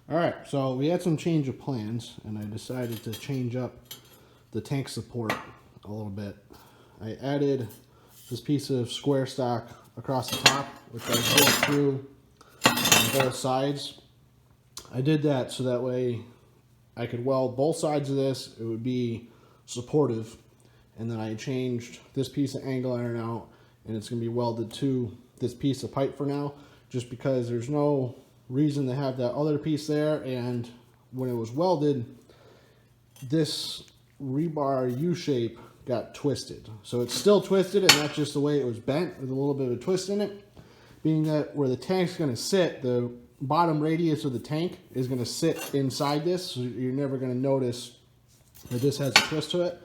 All right, so we had some change of plans, and I decided to change up the tank support a little bit. I added this piece of square stock across the top, which I built through on both sides. I did that so that way I could weld both sides of this. It would be supportive. And then I changed this piece of angle iron out, and it's going to be welded to this piece of pipe for now, just because there's no reason to have that other piece there. And when it was welded, this rebar U-shape got twisted. So it's still twisted, and that's just the way it was bent, with a little bit of a twist in it. Being that where the tank's going to sit, the bottom radius of the tank is going to sit inside this, so you're never going to notice that this has a twist to it.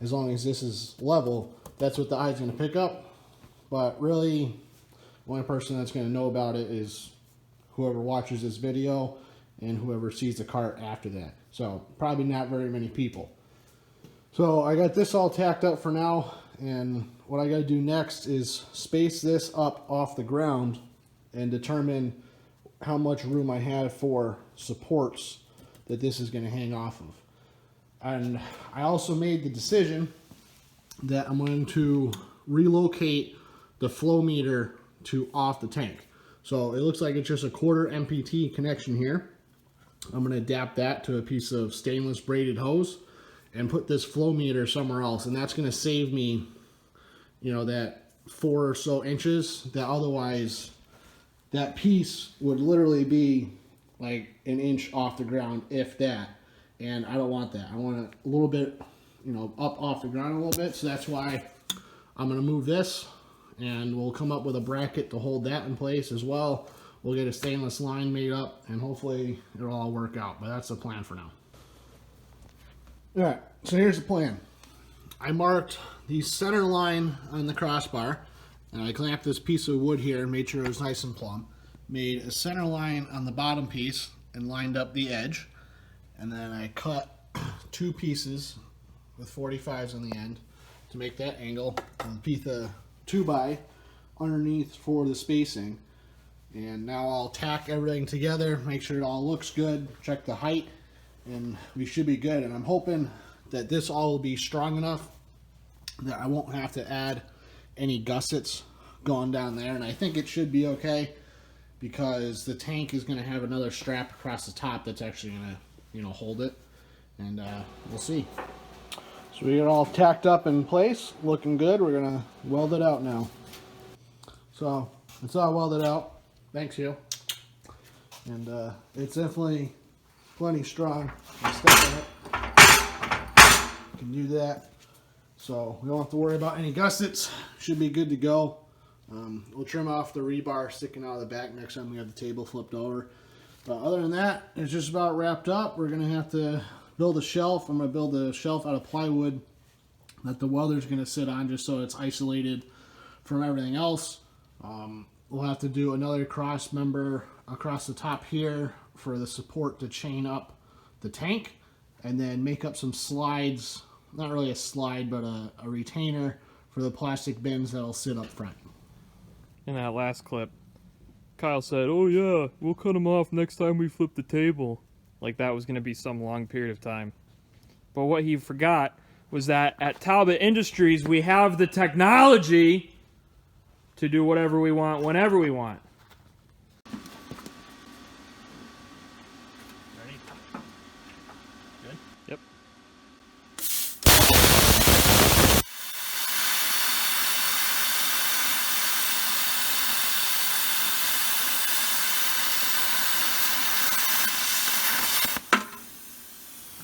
As long as this is level, that's what the eye's going to pick up. But really, the only person that's going to know about it is whoever watches this video and whoever sees the cart after that. So probably not very many people. So I got this all tacked up for now, and what I got to do next is space this up off the ground and determine how much room I have for supports that this is going to hang off of. And I also made the decision that I'm going to relocate the flow meter to off the tank. So it looks like it's just a 1/4 MPT connection here. I'm going to adapt that to a piece of stainless braided hose and put this flow meter somewhere else, and that's going to save me, you know, that 4 or so inches that otherwise that piece would literally be like an inch off the ground, if that. And I don't want that. I want it a little bit, you know, up off the ground a little bit. So that's why I'm going to move this, and we'll come up with a bracket to hold that in place as well. We'll get a stainless line made up, and hopefully it'll all work out. But that's the plan for now. All right, so here's the plan. I marked the center line on the crossbar, and I clamped this piece of wood here and made sure it was nice and plumb. Made a center line on the bottom piece and lined up the edge. And then I cut 2 pieces with 45s on the end to make that angle, and a piece of 2x underneath for the spacing. And now I'll tack everything together, make sure it all looks good, check the height, and we should be good. And I'm hoping that this all will be strong enough that I won't have to add any gussets going down there. And I think it should be okay, because the tank is going to have another strap across the top that's actually going to, you know, hold it. And we'll see. So we got it all tacked up in place, looking good. We're going to weld it out now. So it's all welded out. Thanks, Hugh. And it's definitely plenty strong. Can do that. So we don't have to worry about any gussets. Should be good to go. We'll trim off the rebar sticking out of the back next time we have the table flipped over. But other than that, it's just about wrapped up. We're going to have to build a shelf. I'm going to build a shelf out of plywood that the welder's going to sit on, just so it's isolated from everything else. We'll have to do another cross member across the top here for the support to chain up the tank, and then make up some slides, not really a slide, but a retainer for the plastic bins that'll sit up front. In that last clip, Kyle said, "Oh yeah, we'll cut them off next time we flip the table." Like that was going to be some long period of time. But what he forgot was that at Talbot Industries, we have the technology to do whatever we want, whenever we want. Ready? Good? Yep.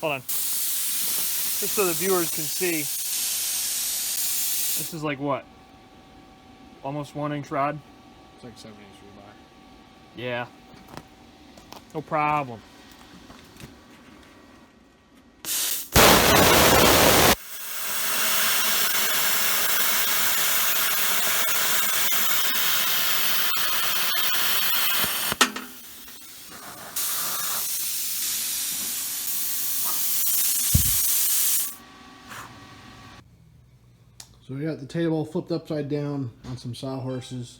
Hold on. Just so the viewers can see, this is like what? Almost 1-inch rod? It's like 7-inch rebar. Yeah. No problem. So we got the table flipped upside down on some sawhorses.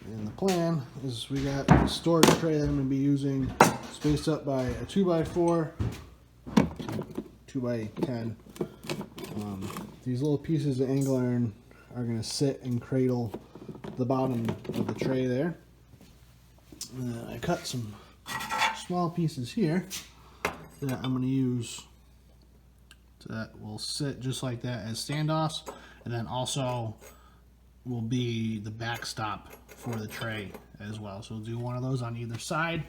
And the plan is we got a storage tray that I'm going to be using spaced up by a 2x4, 2x10. These little pieces of angle iron are going to sit and cradle the bottom of the tray there. And then I cut some small pieces here that I'm going to use that will sit just like that as standoffs, and then also will be the backstop for the tray as well. So we'll do one of those on either side,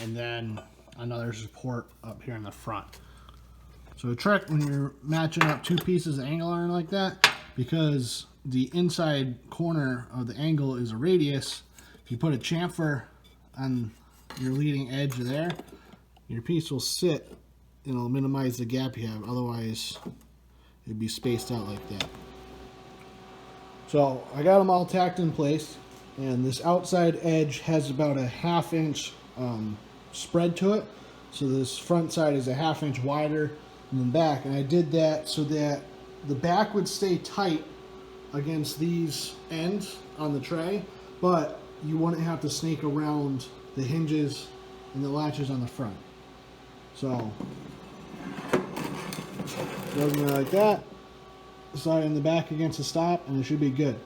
and then another support up here in the front. So a trick when you're matching up two pieces of angle iron like that, because the inside corner of the angle is a radius, if you put a chamfer on your leading edge there, your piece will sit and it'll minimize the gap you have. Otherwise, it'd be spaced out like that. So I got them all tacked in place, and this outside edge has about a 1/2 inch spread to it. So this front side is a 1/2 inch wider than the back, and I did that so that the back would stay tight against these ends on the tray, but you wouldn't have to snake around the hinges and the latches on the front. So goes in there like that, slide in the back against the stop, and it should be good.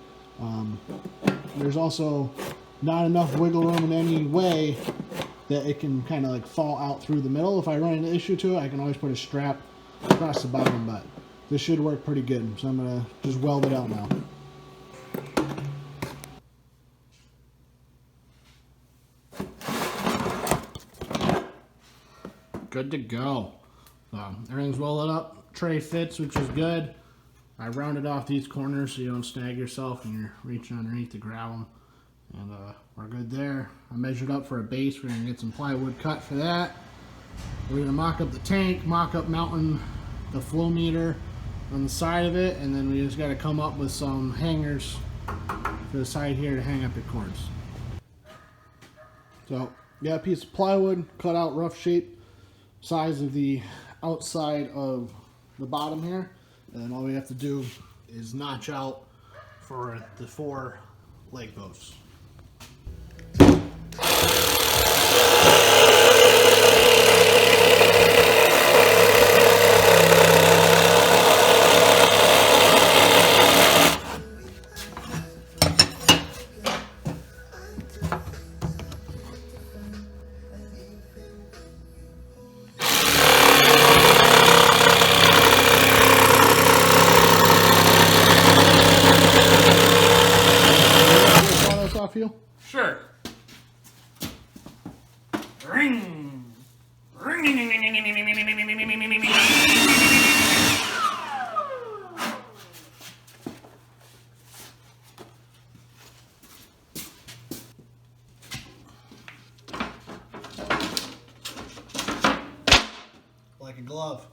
There's also not enough wiggle room in any way that it can kind of like fall out through the middle. If I run into issue to it, I can always put a strap across the bottom, but this should work pretty good. So I'm gonna just weld it out now. Good to go. Everything's welded up. Tray fits, which is good. I rounded off these corners so you don't snag yourself when you're reaching underneath to grab them. And we're good there. I measured up for a base. We're gonna get some plywood cut for that. We're gonna mock up the tank, mock up mounting the flow meter on the side of it, and then we just gotta come up with some hangers for the side here to hang up your cords. So, got a piece of plywood, cut out rough shape, size of the outside of the bottom here, and then all we have to do is notch out for the 4 leg posts. You? Sure. Ring. Ring. Like a glove.